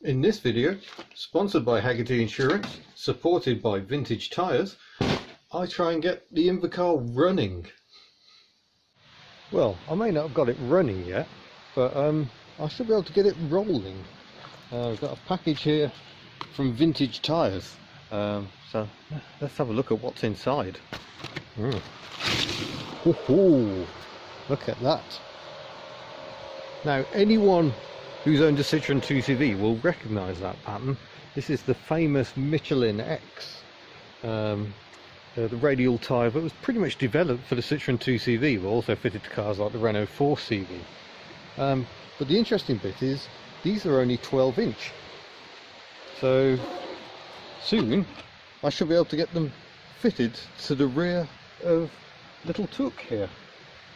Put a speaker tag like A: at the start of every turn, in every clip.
A: In this video, sponsored by Hagerty Insurance, supported by Vintage Tyres, I try and get the Invacar running. Well, I may not have got it running yet, but I should be able to get it rolling. I've got a package here from Vintage Tyres, so let's have a look at what's inside. Ooh, look at that. Now, anyone who's owned a Citroen 2CV will recognise that pattern. This is the famous Michelin X, the radial tyre that was pretty much developed for the Citroen 2CV, but also fitted to cars like the Renault 4 CV. But the interesting bit is these are only 12-inch, so soon I should be able to get them fitted to the rear of little Took here,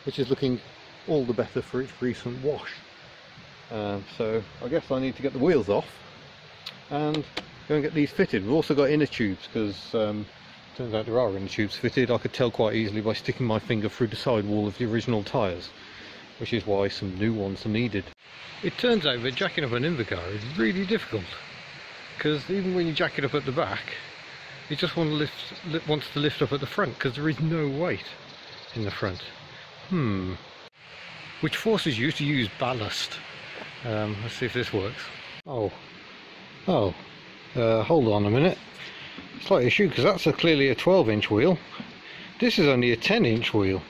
A: which is looking all the better for its recent wash. So I guess I need to get the wheels off and go and get these fitted. We've also got inner tubes, because turns out there are inner tubes fitted. I could tell quite easily by sticking my finger through the sidewall of the original tyres, which is why some new ones are needed. It turns out that jacking up an Invacar is really difficult, because even when you jack it up at the back, it just wants to lift up at the front, because there is no weight in the front. Which forces you to use ballast. Let's see if this works. Hold on a minute. Slight issue, because that's clearly a 12-inch wheel. This is only a 10-inch wheel,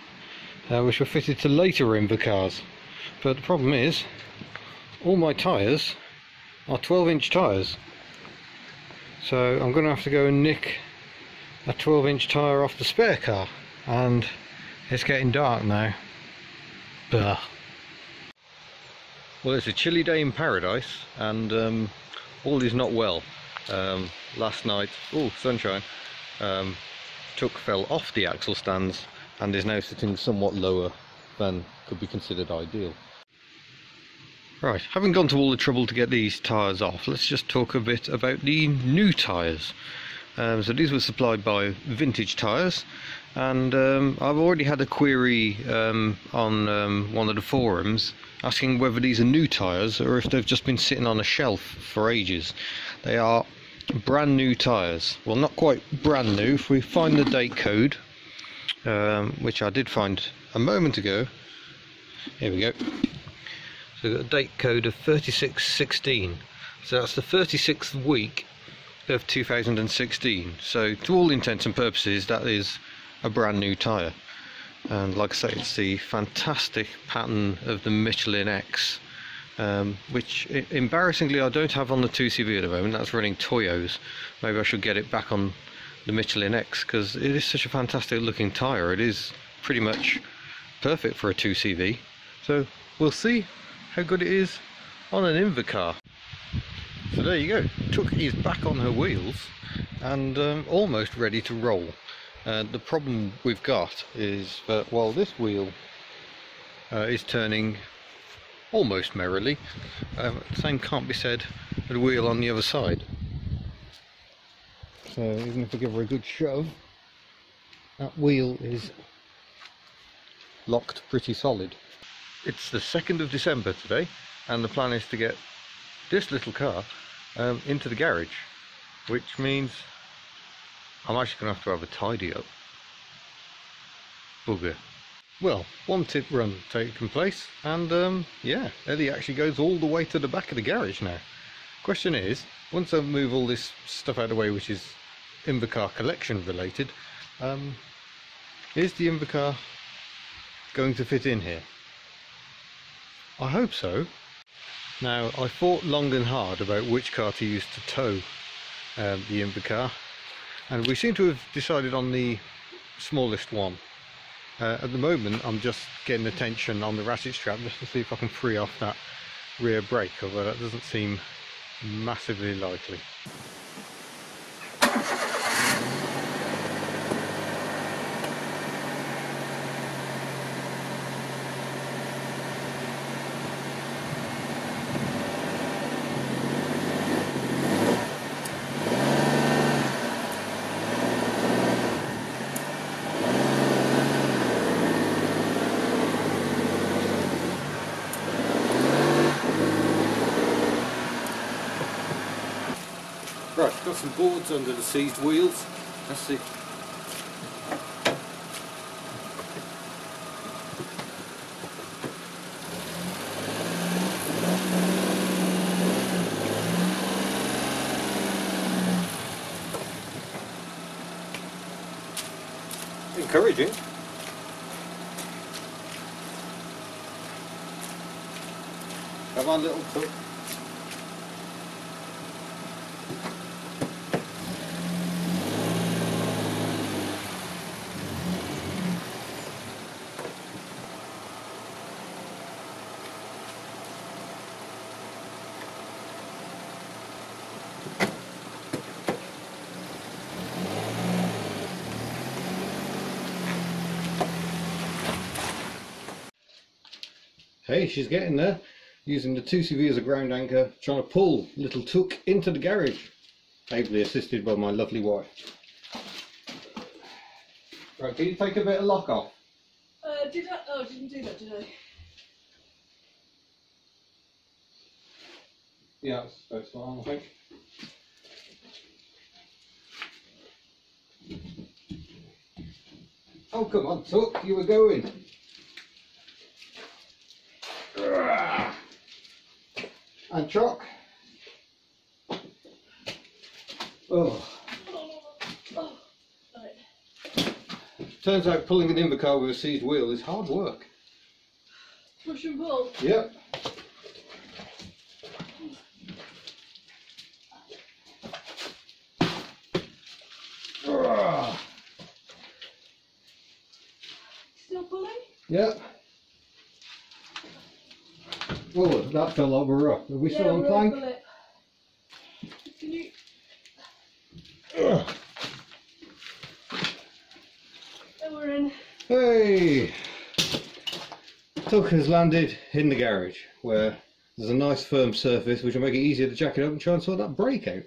A: which were fitted to later Invacars. But the problem is, all my tyres are 12-inch tyres. So I'm going to have to go and nick a 12-inch tyre off the spare car. And it's getting dark now. Bah. Well, it's a chilly day in paradise, and all is not well. Last night, sunshine, Took fell off the axle stands and is now sitting somewhat lower than could be considered ideal. Right, having gone to all the trouble to get these tyres off, let's just talk a bit about the new tyres. So these were supplied by Vintage Tyres, and I've already had a query on one of the forums asking whether these are new tyres or if they've just been sitting on a shelf for ages. They are brand new tyres. Well, not quite brand new. If we find the date code, which I did find a moment ago, here we go. So we've got a date code of 3616, so that's the 36th week of 2016. So to all intents and purposes, that is a brand new tyre. And like I say, it's the fantastic pattern of the Michelin X, which embarrassingly I don't have on the 2CV at the moment. That's running Toyos. Maybe I should get it back on the Michelin X, because it is such a fantastic looking tyre. It is pretty much perfect for a 2CV. So we'll see how good it is on an Invacar. So there you go, Took is back on her wheels and almost ready to roll. The problem we've got is that while this wheel is turning almost merrily, the same can't be said for the wheel on the other side. So even if I give her a good shove, that wheel is locked pretty solid. It's the 2nd of December today, and the plan is to get this little car into the garage, which means I'm actually going to have a tidy up. Bugger. Well, one tip run taken place, and yeah, Eddie actually goes all the way to the back of the garage now. Question is, once I move all this stuff out of the way, which is Invacar collection related, is the Invacar going to fit in here? I hope so. Now, I thought long and hard about which car to use to tow the Invacar, and we seem to have decided on the smallest one. At the moment I'm just getting the tension on the ratchet strap just to see if I can free off that rear brake, although that doesn't seem massively likely. Right, got some boards under the seized wheels. Let's see. Encouraging. Come on, little took. Hey, she's getting there, using the 2CV as a ground anchor, trying to pull little Took into the garage, ably assisted by my lovely wife. Right, can you take a bit of lock off?
B: Did I? Oh, I didn't do that, did I?
A: Yeah, that's fine, I think. Oh, come on, Took, you were going. And chock. Oh.
B: Right.
A: Turns out pulling an Invacar with a seized wheel is hard work.
B: Push and pull.
A: Yep.
B: Still pulling?
A: Yep. Oh, that fell over rough. Are we still on plank?
B: Can you...
A: Ugh.
B: There we're in.
A: Hey! Took has landed in the garage where there's a nice firm surface which will make it easier to jack it up and try and sort that brake out.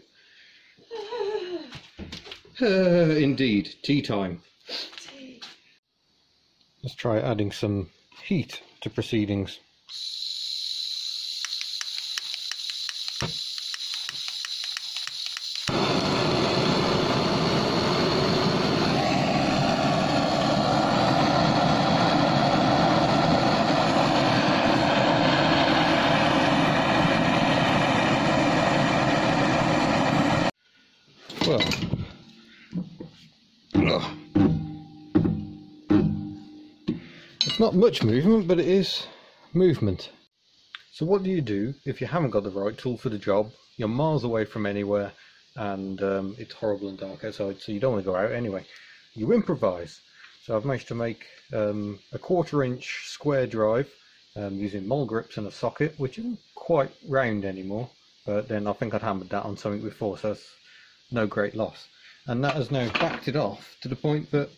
A: Indeed, tea time.
B: Tea.
A: Let's try adding some heat to proceedings. Well, it's not much movement, but it is movement. So what do if you haven't got the right tool for the job? You're miles away from anywhere and it's horrible and dark outside, so you don't want to go out anyway. You improvise. So I've managed to make a 1/4 inch square drive using mole grips and a socket, which isn't quite round anymore, but then I think I'd hammered that on something before, so it's no great loss. And that has now backed it off to the point that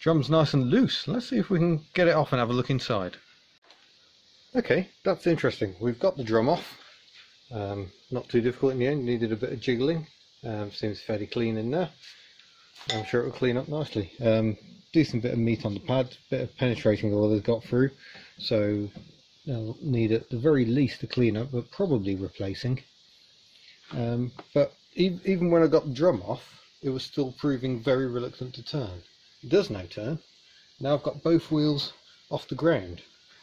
A: drum's nice and loose. Let's see if we can get it off and have a look inside. Okay, that's interesting. We've got the drum off. Not too difficult in the end, needed a bit of jiggling. Seems fairly clean in there. I'm sure it'll clean up nicely. Decent bit of meat on the pad, bit of penetrating oil has got through, so they'll need at the very least a clean up, but probably replacing. But even when I got the drum off, it was still proving very reluctant to turn. It does now turn. Now I've got both wheels off the ground.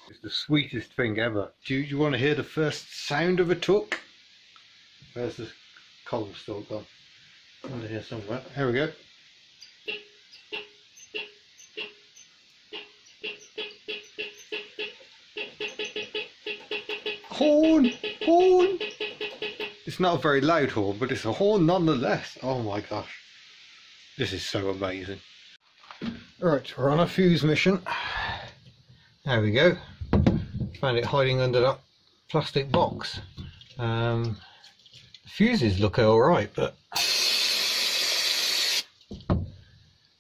A: It's the sweetest thing ever. Do you want to hear the first sound of a Took? Where's the column still gone? Under here somewhere. Here we go. Horn! Horn! It's not a very loud horn, but it's a horn nonetheless. Oh my gosh. This is so amazing. Right, we're on a fuse mission. There we go. Found it hiding under that plastic box. The fuses look alright, but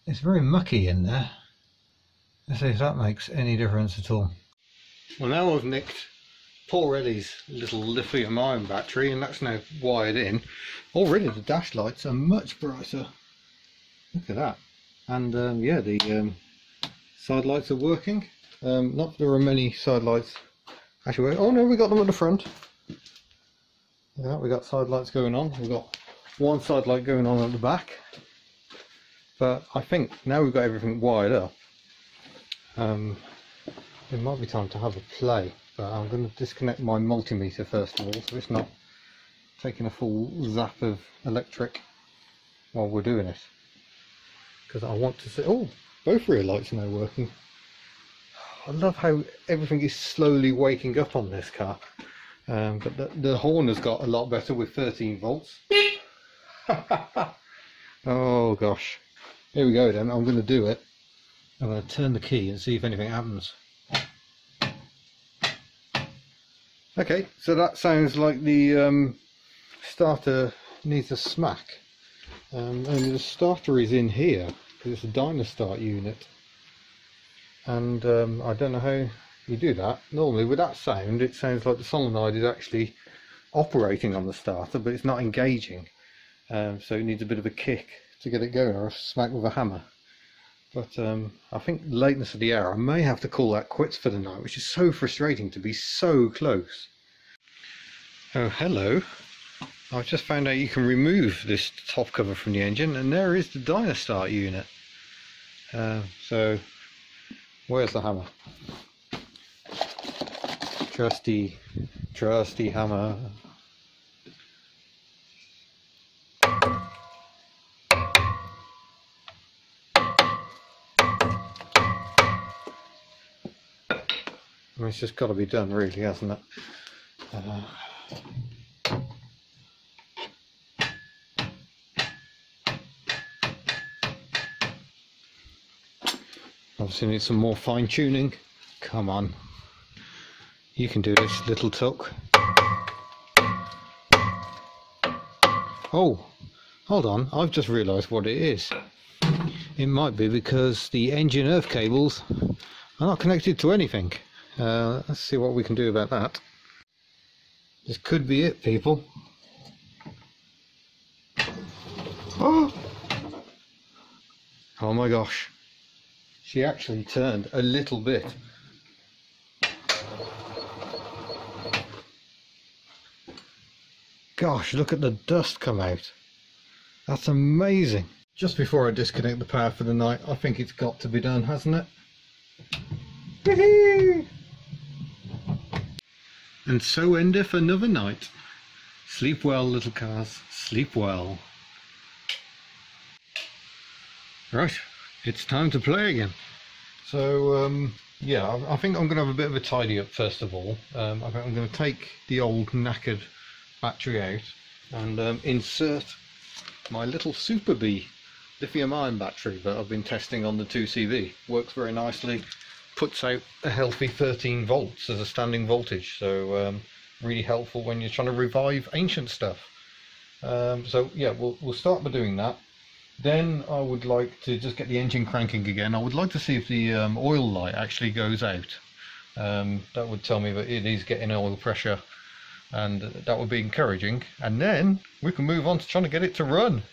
A: it's very mucky in there. Let's see if that makes any difference at all. Well, now I've nicked poor Ellie's little lithium ion battery, and that's now wired in. Already the dash lights are much brighter. Look at that. And yeah, the side lights are working. Not that there are many side lights actually. Oh no, we got them at the front. Look at that, we've got side lights going on. We've got one side light going on at the back. But I think now we've got everything wired up, it might be time to have a play. But I'm going to disconnect my multimeter first of all, so it's not taking a full zap of electric while we're doing it. Because I want to see... Oh, both rear lights are now working. I love how everything is slowly waking up on this car. But the horn has got a lot better with 13 volts. Oh gosh. Here we go then, I'm going to do it. I'm going to turn the key and see if anything happens. Okay, so that sounds like the starter needs a smack. And the starter is in here, because it's a Dynastart unit. And I don't know how you do that. Normally with that sound, it sounds like the solenoid is actually operating on the starter, but it's not engaging. So it needs a bit of a kick to get it going, or a smack with a hammer. But I think lateness of the air, I may have to call that quits for the night, which is so frustrating to be so close. Oh, hello. I've just found out you can remove this top cover from the engine, and there is the Dynastart unit. So, where's the hammer? Trusty hammer. I mean, it's just got to be done, really, hasn't it? Obviously need some more fine tuning. Come on, you can do this, little tuck. Oh, hold on, I've just realised what it is. It might be because the engine earth cables are not connected to anything. Let's see what we can do about that. This could be it, people. Oh my gosh. She actually turned a little bit. Gosh, look at the dust come out. That's amazing. Just before I disconnect the power for the night, I think it's got to be done, hasn't it? Woohoo! And so endeth another night. Sleep well, little cars, sleep well. Right, it's time to play again. So yeah, I think I'm going to have a bit of a tidy up first of all. I think I'm going to take the old knackered battery out and insert my little Super B lithium ion battery that I've been testing on the 2CV. Works very nicely, puts out a healthy 13 volts as a standing voltage, so really helpful when you're trying to revive ancient stuff. So yeah, we'll start by doing that. Then I would like to just get the engine cranking again. I would like to see if the oil light actually goes out. That would tell me that it is getting oil pressure, and that would be encouraging. And then we can move on to trying to get it to run.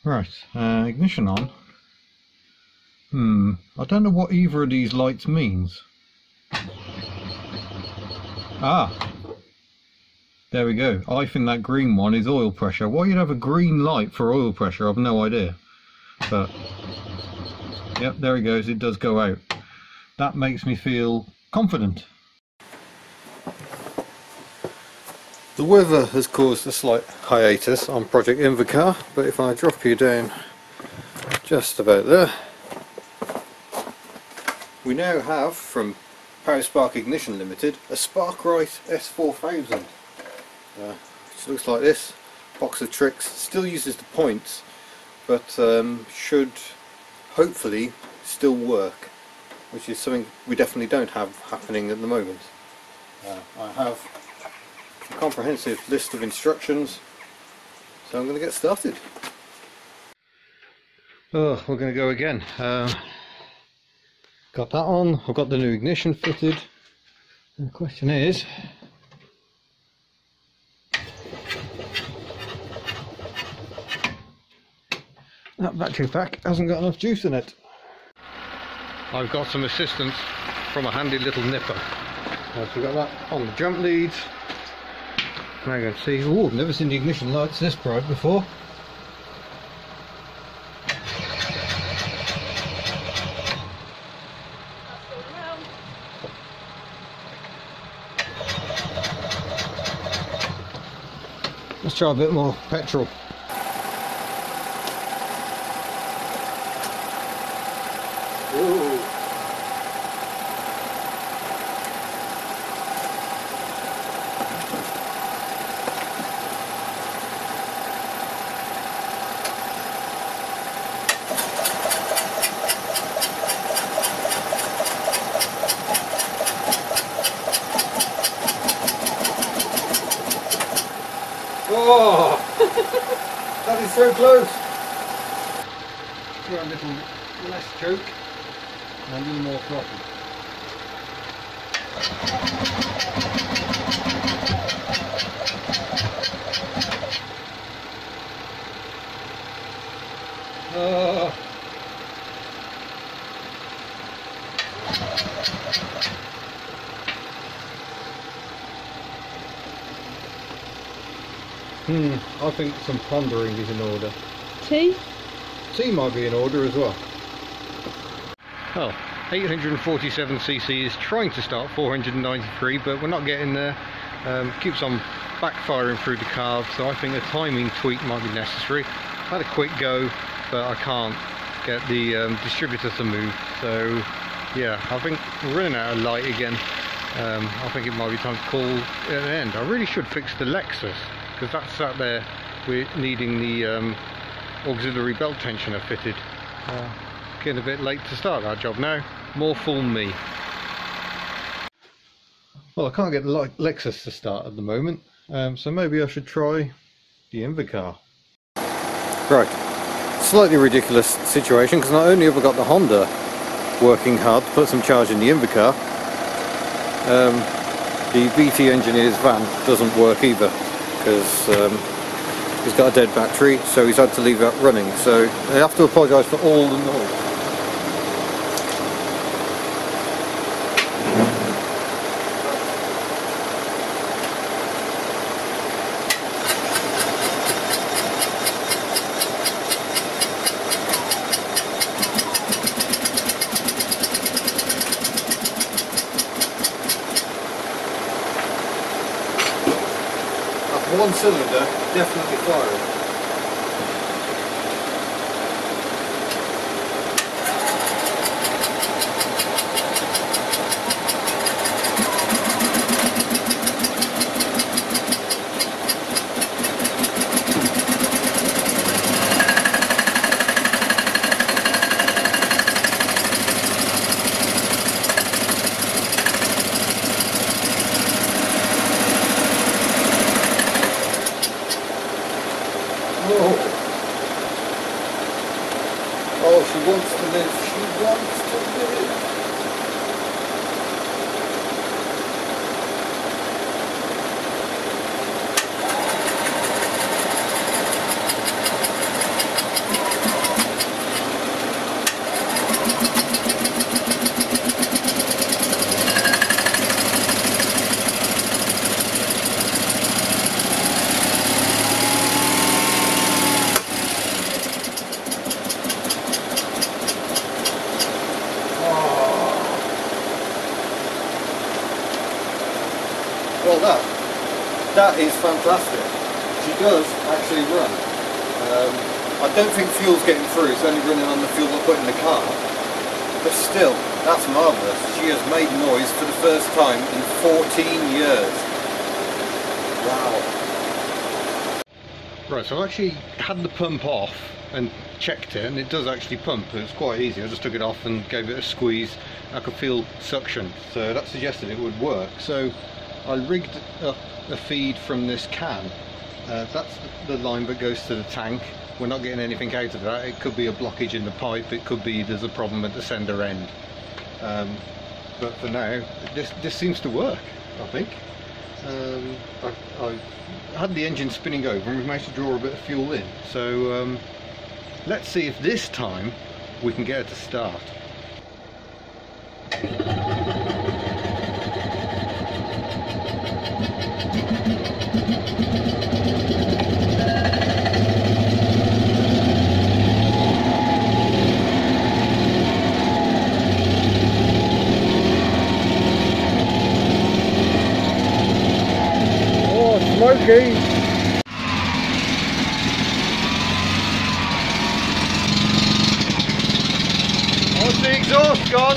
A: Right, ignition on. I don't know what either of these lights means. Ah, there we go. I think that green one is oil pressure. Why you'd have a green light for oil pressure, I've no idea. But, yep, there it goes. It does go out. That makes me feel confident. The weather has caused a slight hiatus on Project Invacar, but if I drop you down just about there, we now have from Powerspark Ignition Ltd a Sparkrite S4000, which looks like this. Box of tricks. Still uses the points, but should hopefully still work, which is something we definitely don't have happening at the moment. I have a comprehensive list of instructions, so I'm going to get started. Oh, we're going to go again. Got that on, I've got the new ignition fitted, and the question is, that battery pack hasn't got enough juice in it. I've got some assistance from a handy little nipper. So we've got that on the jump leads. Now you can see, oh, I've never seen the ignition lights this bright before. Let's try a bit more petrol. Ooh. Oh, that is so close. Try a little less choke and a little more throttle. Oh. I think some pondering is in order.
B: Tea?
A: Tea might be in order as well. Well, 847cc is trying to start 493, but we're not getting there. Keeps on backfiring through the carb, so I think a timing tweak might be necessary. Had a quick go, but I can't get the distributor to move. So yeah, I think we're running out of light again. I think it might be time to call it an end. I really should fix the Lexus, because that's sat there, we're needing the auxiliary belt tensioner fitted. Getting a bit late to start that job now. More fool me. Well, I can't get the Lexus to start at the moment, so maybe I should try the Invacar. Right, slightly ridiculous situation, because not only have I got the Honda working hard to put some charge in the Invacar, the BT engineer's van doesn't work either, because he's got a dead battery, so he's had to leave that running. So I have to apologise for all the noise. One cylinder definitely firing. Oh, she wants to live. She wants to live. Well, that is fantastic. She does actually run. I don't think fuel's getting through, it's only running on the fuel I put in the car. But still, that's marvellous. She has made noise for the first time in 14 years. Wow. Right, so I actually had the pump off and checked it, and it does actually pump. It's quite easy. I just took it off and gave it a squeeze. I could feel suction, so that suggested it would work. So I rigged up a feed from this can. That's the line that goes to the tank. We're not getting anything out of that. It could be a blockage in the pipe, it could be there's a problem at the sender end. But for now, this seems to work, I think. I've had the engine spinning over and we've managed to draw a bit of fuel in. So let's see if this time we can get it to start. smoky. What's the exhaust gone?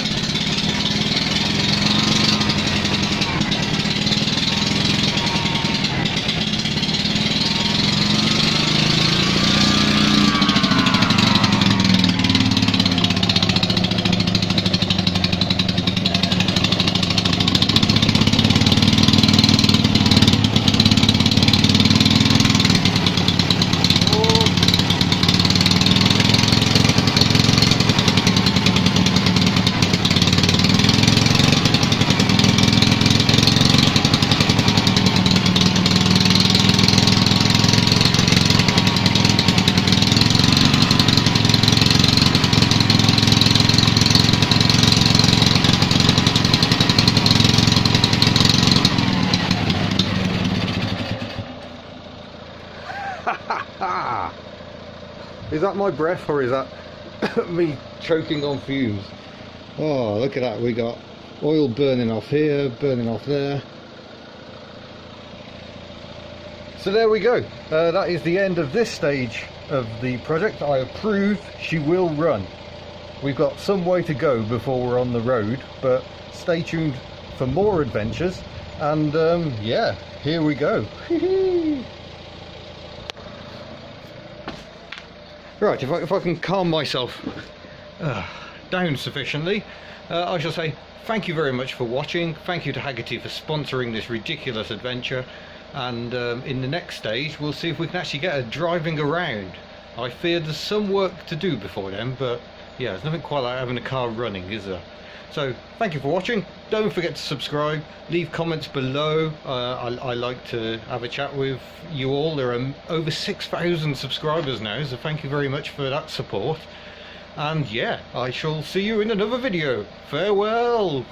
A: Is that my breath or is that me choking on fumes? Oh, look at that, we got oil burning off here, burning off there. So there we go, that is the end of this stage of the project. I approve, she will run. We've got some way to go before we're on the road, but stay tuned for more adventures, and yeah, here we go. Right, if I can calm myself down sufficiently, I shall say thank you very much for watching. Thank you to Hagerty for sponsoring this ridiculous adventure, and in the next stage we'll see if we can actually get her driving around. I fear there's some work to do before then, but yeah, there's nothing quite like having a car running, is there? So thank you for watching. Don't forget to subscribe, leave comments below. I like to have a chat with you all. There are over 6,000 subscribers now, so thank you very much for that support. And yeah, I shall see you in another video. Farewell.